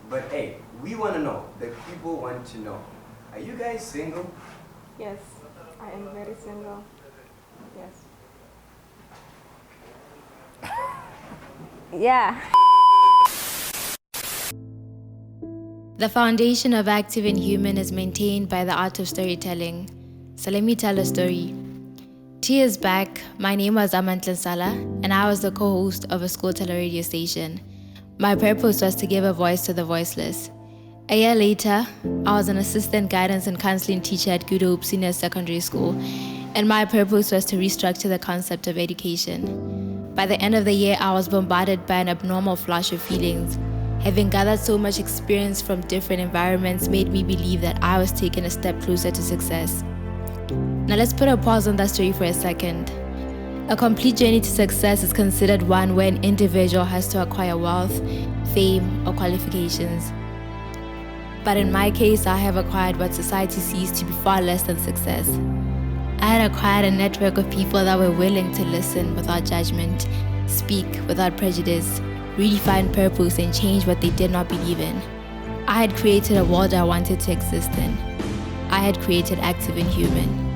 But hey, we want to know. The people want to know. Are you guys single? Yes, I am very single. Yes. Yeah. The foundation of Active and Human is maintained by the art of storytelling. So let me tell a story. 2 years back, my name was Amantle Sala, and I was the co-host of a school teleradio station. My purpose was to give a voice to the voiceless. A year later, I was an assistant guidance and counseling teacher at Good Hope Senior Secondary School, and my purpose was to restructure the concept of education. By the end of the year, I was bombarded by an abnormal flush of feelings. Having gathered so much experience from different environments made me believe that I was taking a step closer to success. Now let's put a pause on that story for a second. A complete journey to success is considered one where an individual has to acquire wealth, fame, or qualifications. But in my case, I have acquired what society sees to be far less than success. I had acquired a network of people that were willing to listen without judgment, speak without prejudice, redefine purpose, and change what they did not believe in. I had created a world I wanted to exist in. I had created Active and Human.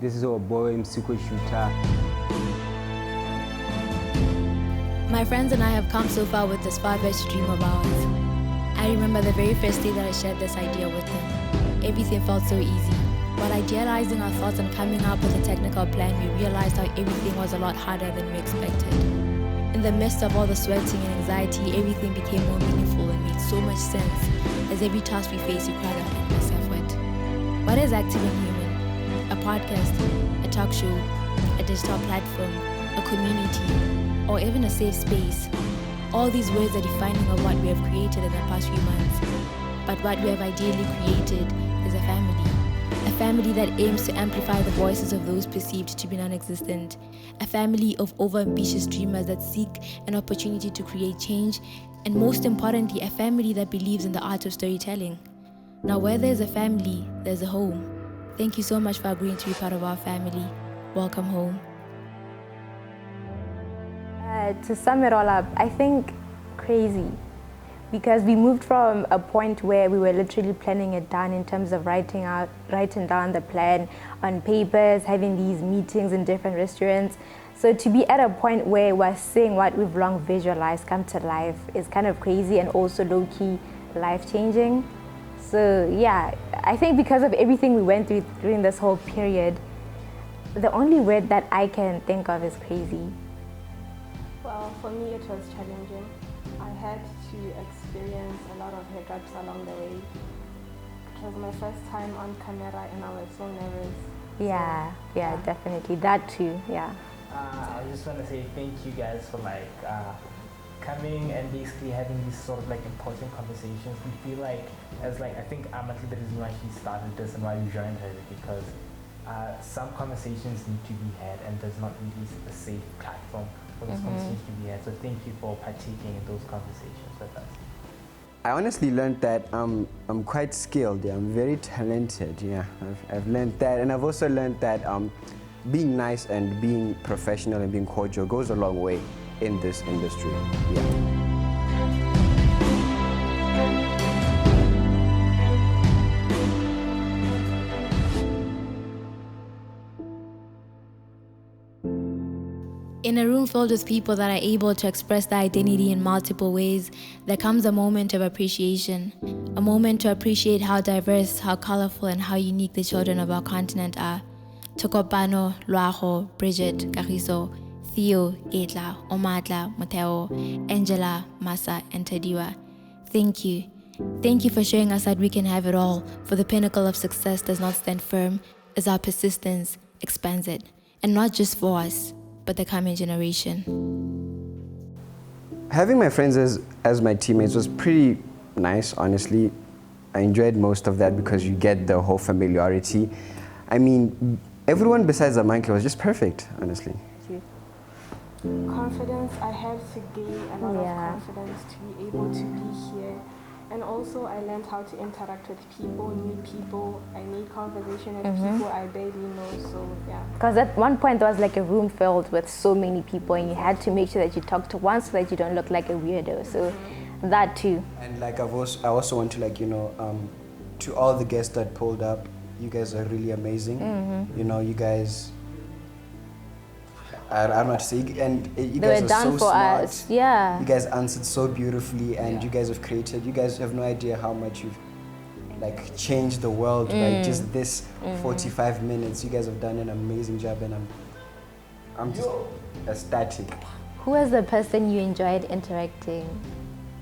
This is our boy Msiko Shooter. My friends and I have come so far with this far-fetched dream of ours. I remember the very first day that I shared this idea with them. Everything felt so easy. While idealizing our thoughts and coming up with a technical plan, we realized how everything was a lot harder than we expected. In the midst of all the sweating and anxiety, everything became more meaningful and made so much sense, as every task we face required an endless effort. What is Active and Human? A podcast, a talk show, a digital platform, a community, or even a safe space. All these words are defining of what we have created in the past few months. But what we have ideally created is a family. A family that aims to amplify the voices of those perceived to be non-existent. A family of over-ambitious dreamers that seek an opportunity to create change. And most importantly, a family that believes in the art of storytelling. Now, where there's a family, there's a home. Thank you so much for agreeing to be part of our family. Welcome home. To sum it all up, I think crazy. Because we moved from a point where we were literally planning it down in terms of writing down the plan on papers, having these meetings in different restaurants. So to be at a point where we're seeing what we've long visualized come to life is kind of crazy and also low-key life-changing. So yeah, I think because of everything we went through during this whole period, the only word that I can think of is crazy. Well, for me it was challenging. I had to experience a lot of hiccups along the way. It was my first time on camera and I was so nervous. Yeah, definitely. That too, yeah. I just want to say thank you guys for coming and basically having these sort of important conversations. We feel like, I think Amantle, the reason why she started this and why we joined her is because some conversations need to be had and there's not really a safe platform for those conversations to be had. So thank you for partaking in those conversations with us. I honestly learned that I'm quite skilled. Yeah, I'm very talented. Yeah, I've learned that, and I've also learned that being nice and being professional and being cordial goes a long way in this industry. Yeah. In a room filled with people that are able to express their identity in multiple ways, there comes a moment of appreciation. A moment to appreciate how diverse, how colorful, and how unique the children of our continent are. Tokopano, Luago, Bridget, Kagiso, Theo, Getla, Omatla, Mateo, Angela, Masa, and Tadiwa. Thank you. Thank you for showing us that we can have it all, for the pinnacle of success does not stand firm as our persistence expands it. And not just for us, but the coming generation. Having my friends as my teammates was pretty nice, honestly. I enjoyed most of that because you get the whole familiarity. I mean, everyone besides Amantle was just perfect, honestly. Confidence, I had to gain a lot of confidence to be able to be here And also I learned how to interact with people, new people. I made conversation with people I barely know, so yeah. Because at one point there was like a room filled with so many people and you had to make sure that you talk to one so that you don't look like a weirdo. So that too. And like I also want to like, you know, to all the guests that pulled up, you guys are really amazing. You know, you guys, I don't know what to say, and you They guys were are down so for smart. us. Yeah. You guys answered so beautifully, and you guys have created. You guys have no idea how much you've like changed the world by just this 45 minutes. You guys have done an amazing job, and I'm just ecstatic. Who was the person you enjoyed interacting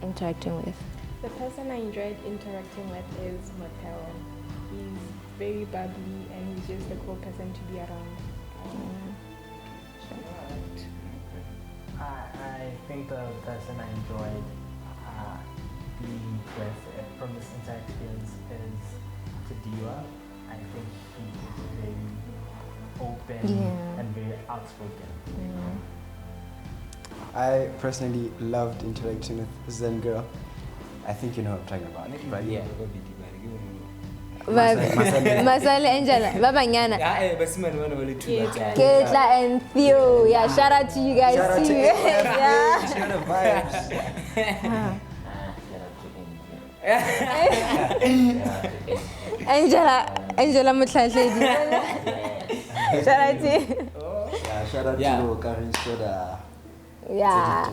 with? The person I enjoyed interacting with is Mateo. He's very bubbly and he's just a cool person to be around. I think the person I enjoyed being with from this entire experience is Tadiwa. I think she is very open and very outspoken. I personally loved interacting with Zen Girl. I think you know what I'm talking about. But yeah. Masale Angela, Babanyana. Ketla and Theo. Yeah, shout out to you guys too. Angela Mutlatledi. Shout out to you. Shout out to Karen Soda. Yeah.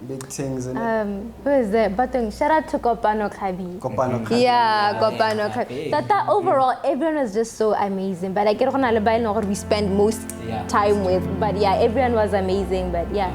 Big things in it. Who is there? Batong. Shout out to Kopano Kabi. Kopano Kabi. Yeah, Kopano Kabi. Tata, overall, everyone was just so amazing. But I get we spend most time with. But yeah, everyone was amazing. But yeah.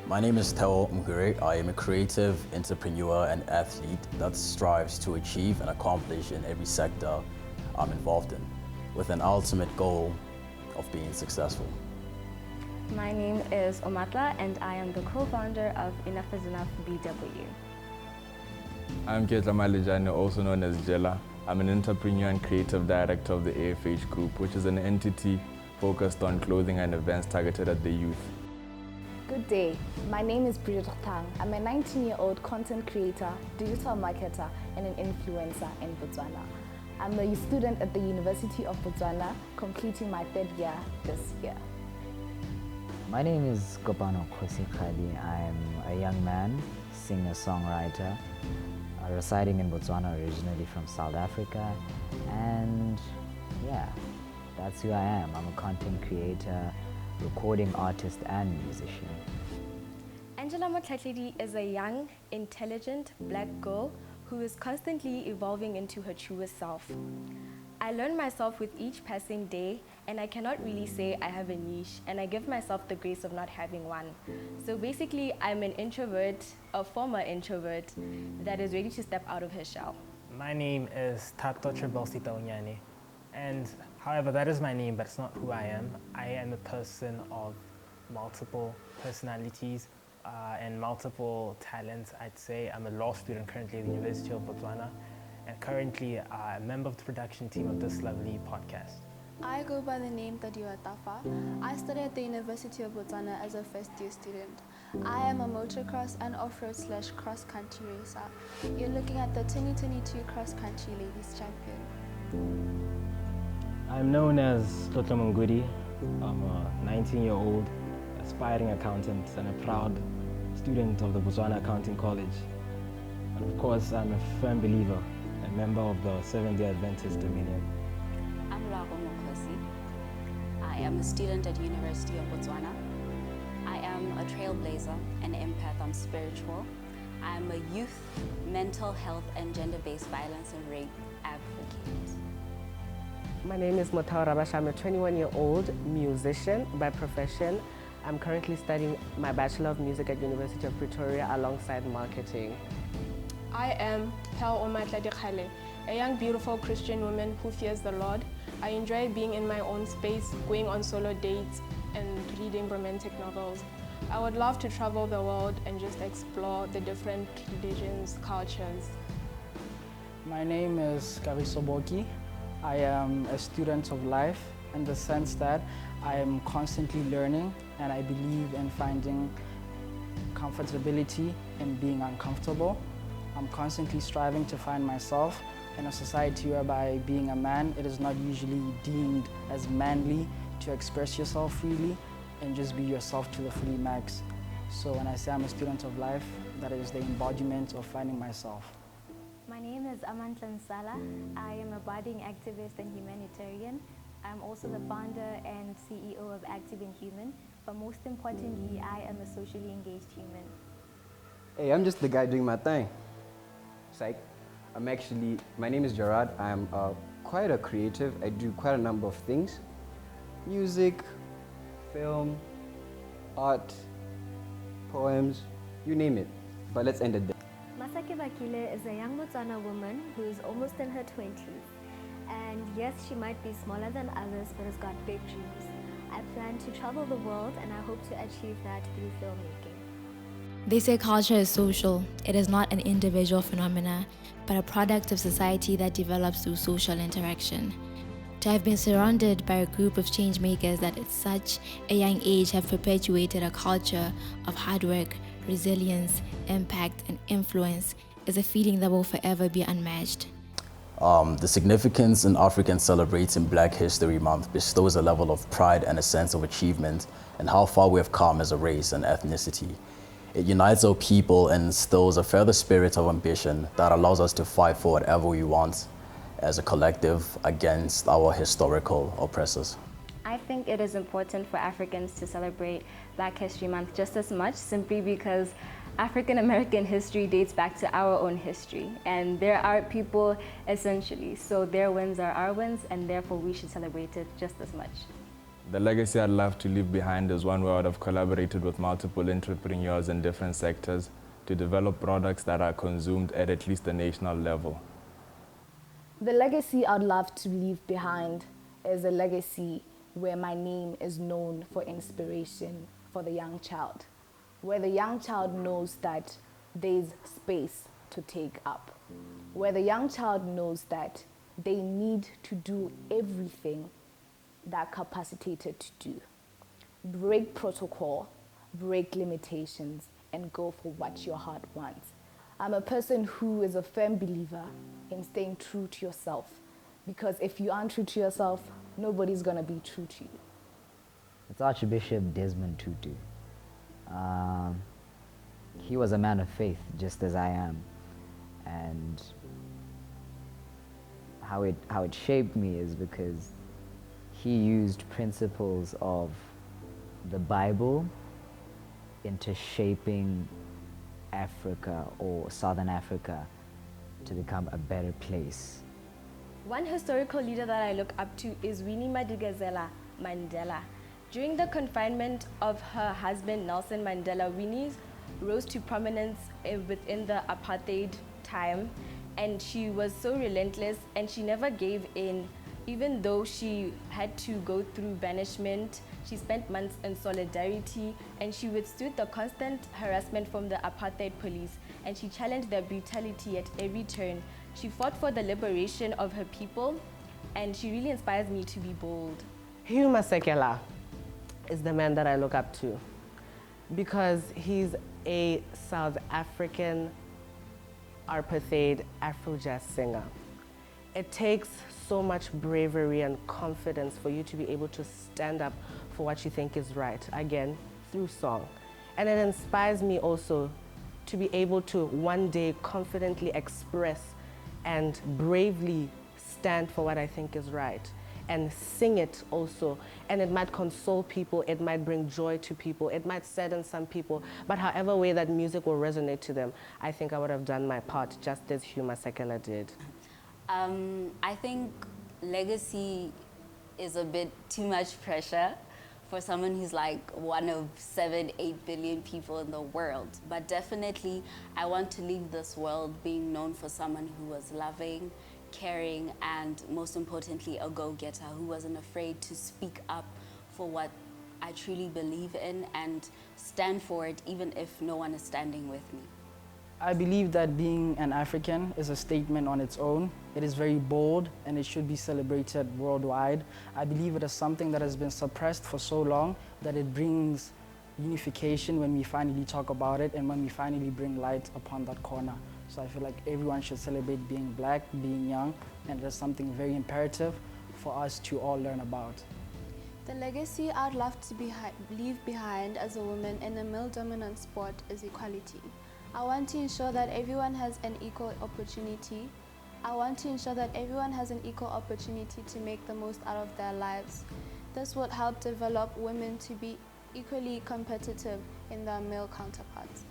My name is Theo Mugure. I am a creative entrepreneur and athlete that strives to achieve and accomplish in every sector I'm involved in, with an ultimate goal of being successful. My name is Omatla and I am the co-founder of Enough is Enough BW. I'm Ketla Malijane, also known as Jella. I'm an entrepreneur and creative director of the AFH Group, which is an entity focused on clothing and events targeted at the youth. Good day, my name is Bridget Tang. I'm a 19-year-old content creator, digital marketer, and an influencer in Botswana. I'm a student at the University of Botswana, completing my 3rd year this year. My name is Kopano Khosi Khadi. I'm a young man, singer-songwriter, residing in Botswana, originally from South Africa. And yeah, that's who I am. I'm a content creator, recording artist and musician. Angela Motlatledi is a young, intelligent black girl who is constantly evolving into her truest self. I learn myself with each passing day, and I cannot really say I have a niche, and I give myself the grace of not having one. So basically, I'm an introvert, a former introvert, that is ready to step out of her shell. My name is Tato Tribelsita Unyane, and however, that is my name, but it's not who I am. I am a person of multiple personalities and multiple talents, I'd say. I'm a law student currently at the University of Botswana, and currently a member of the production team of this lovely podcast. I go by the name Tadiwa Tafa. I study at the University of Botswana as a first-year student. I am a motocross and off-road / cross-country racer. You're looking at the 2022 cross-country ladies champion. I'm known as Tlotlo Mangudi. I'm a 19-year-old aspiring accountant and a proud student of the Botswana Accounting College. And of course, I'm a firm believer, a member of the Seventh-day Adventist Dominion. I'm Lago Mokosi. I am a student at University of Botswana. I am a trailblazer, an empath, I'm spiritual. I am a youth, mental health and gender-based violence and rape advocate. My name is Motao Rabash. I'm a 21-year-old musician by profession. I'm currently studying my Bachelor of Music at University of Pretoria alongside marketing. I am Pao Omatla Dikhale, a young, beautiful Christian woman who fears the Lord. I enjoy being in my own space, going on solo dates, and reading romantic novels. I would love to travel the world and just explore the different religions, cultures. My name is Kagiso Boki. I am a student of life in the sense that I am constantly learning, and I believe in finding comfortability in being uncomfortable. I'm constantly striving to find myself in a society whereby being a man, it is not usually deemed as manly to express yourself freely and just be yourself to the fully max. So when I say I'm a student of life, that is the embodiment of finding myself. My name is Amantla Nsala. I am a budding activist and humanitarian. I'm also the founder and CEO of Active in Human, but most importantly, I am a socially engaged human. Hey, I'm just the guy doing my thing. Psych. My name is Gerard. I'm quite a creative. I do quite a number of things. Music, film, art, poems, you name it. But let's end it there. Masake Bakile is a young Botswana woman who is almost in her 20s. And yes, she might be smaller than others, but has got big dreams. I plan to travel the world, and I hope to achieve that through filmmaking. They say culture is social. It is not an individual phenomena, but a product of society that develops through social interaction. To have been surrounded by a group of change makers that at such a young age have perpetuated a culture of hard work, resilience, impact, and influence is a feeling that will forever be unmatched. The significance in African celebrating Black History Month bestows a level of pride and a sense of achievement and how far we have come as a race and ethnicity. It unites our people and instills a further spirit of ambition that allows us to fight for whatever we want as a collective against our historical oppressors. I think it is important for Africans to celebrate Black History Month just as much, simply because African American history dates back to our own history, and they're our people essentially, so their wins are our wins, and therefore we should celebrate it just as much. The legacy I'd love to leave behind is one where I'd have collaborated with multiple entrepreneurs in different sectors to develop products that are consumed at least a national level. The legacy I'd love to leave behind is a legacy where my name is known for inspiration for the young child, where the young child knows that there's space to take up, where the young child knows that they need to do everything they're capacitated to do. Break protocol, break limitations, and go for what your heart wants. I'm a person who is a firm believer in staying true to yourself, because if you aren't true to yourself, nobody's gonna be true to you. It's Archbishop Desmond Tutu. He was a man of faith, just as I am, and how it shaped me is because he used principles of the Bible into shaping Africa or Southern Africa to become a better place. One historical leader that I look up to is Winnie Madikizela Mandela. During the confinement of her husband Nelson Mandela, Winnie rose to prominence within the apartheid time, and she was so relentless and she never gave in. Even though she had to go through banishment, she spent months in solidarity, and she withstood the constant harassment from the apartheid police, and she challenged their brutality at every turn. She fought for the liberation of her people, and she really inspires me to be bold. Hugh Masekela is the man that I look up to because he's a South African apartheid Afro jazz singer. It takes so much bravery and confidence for you to be able to stand up for what you think is right, again, through song. And it inspires me also to be able to one day confidently express and bravely stand for what I think is right and sing it also. And it might console people, it might bring joy to people, it might sadden some people, but however way that music will resonate to them, I think I would have done my part just as Hugh Masekela did. I think legacy is a bit too much pressure for someone who's like one of 7-8 billion people in the world. But definitely, I want to leave this world being known for someone who was loving, caring, and most importantly, a go-getter who wasn't afraid to speak up for what I truly believe in and stand for it even if no one is standing with me. I believe that being an African is a statement on its own. It is very bold and it should be celebrated worldwide. I believe it is something that has been suppressed for so long that it brings unification when we finally talk about it and when we finally bring light upon that corner. So I feel like everyone should celebrate being black, being young, and it is something very imperative for us to all learn about. The legacy I'd love to leave behind as a woman in a male-dominant sport is equality. I want to ensure that everyone has an equal opportunity. I want to ensure that everyone has an equal opportunity to make the most out of their lives. This would help develop women to be equally competitive in their male counterparts.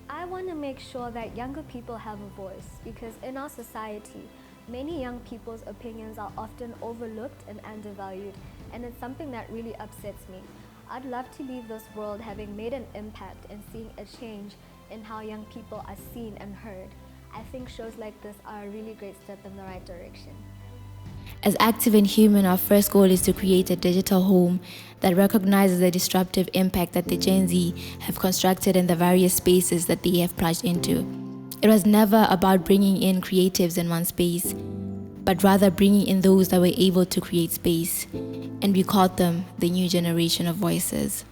I want to make sure that younger people have a voice because in our society, many young people's opinions are often overlooked and undervalued, and it's something that really upsets me. I'd love to leave this world having made an impact and seeing a change in how young people are seen and heard. I think shows like this are a really great step in the right direction. As Active and Human, our first goal is to create a digital home that recognizes the disruptive impact that the Gen Z have constructed in the various spaces that they have plunged into. It was never about bringing in creatives in one space, but rather bringing in those that were able to create space. And we called them the new generation of voices.